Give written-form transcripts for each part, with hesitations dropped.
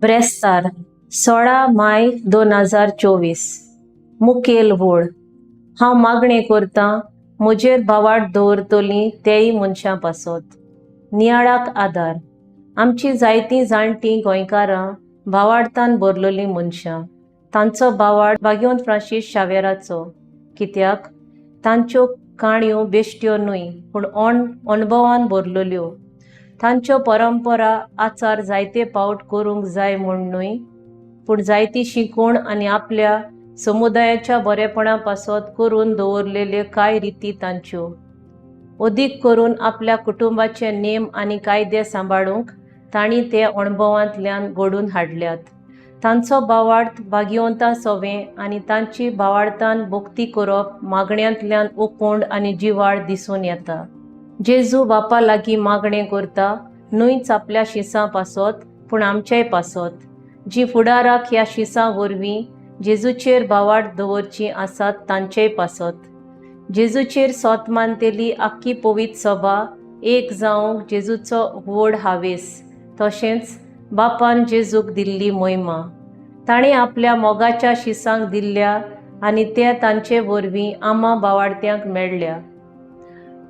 ब्रेस्तार 16 माय 2024 मुखेल वोळ हांव मागणें करतां म्हजेर भावार्थ दवरतलीं तेय मनशां पासत नियाळाक आदार आमची जायतीं जाणटीं गोंयकारां भावार्थान भरलेलीं मनशां तांचो भावार्थ भाग्यवंत फ्रांसीस शावेराचो कित्याक तांच्यो काणयो बेश्ट्यो न्हय पूण अणभवान भरलेल्यो तांच्यो परंपरा आचार जायते पावट करूंक जाय म्हूण न्हय पूण जायती शिकवण आनी आपल्या समुदायाच्या बरेपणा पासत करून दवरलेल्यो कांय रिती तांच्यो अदीक करून आपल्या कुटुंबाचे नेम आनी कायदे सांबाळूंक तांणी ते अणभवांतल्यान घडून हाडल्यात तांचो भावार्थ भाग्यवंतां सवें आनी तांची भावार्थान भोक्ती करप मागण्यांतल्यान उकोंड आनी जिवाळ दिसून येता जेजू बापा लागीं मागणें करता न्हयच आपल्या शिसां पासत पूण आमचेय पासत जी फुडाराक ह्या शिसां वरवीं जेजूचेर भावार्थ दवरचीं आसात तांचेय पासत जेजूचेर सोत मानतेली आख्खी पवित्र सभा एक जावंक जेजूचो व्हड हावेस तशेंच बापान जेजूक दिल्ली महिमा ताणें आपल्या मोगाच्या शिसांक दिल्ल्या आनी ते तांचे वरवीं आम्हा भावार्थ्यांक मेळ्ळ्या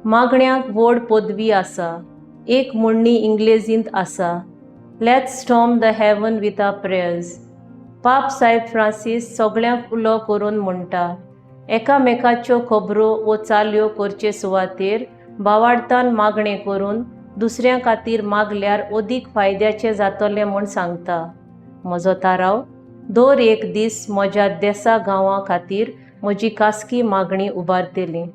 मागण्यांक व्हड पदवी आसा एक म्हणणी इंग्लेजींत आसा let's storm the heaven with our prayers पाप सायब फ्रांसीस सगळ्यांक उलो करून म्हणटा एकामेकाच्यो खबरो वो चालयो करचे सुवातेर भावार्थान मागणें करून दुसऱ्यां खातीर मागल्यार अदीक फायद्याचें जातलें म्हूण सांगता म्हजो थाराव दर एक दीस म्हज्या देसा गांवां खातीर म्हजी खासगी मागणी उबारतली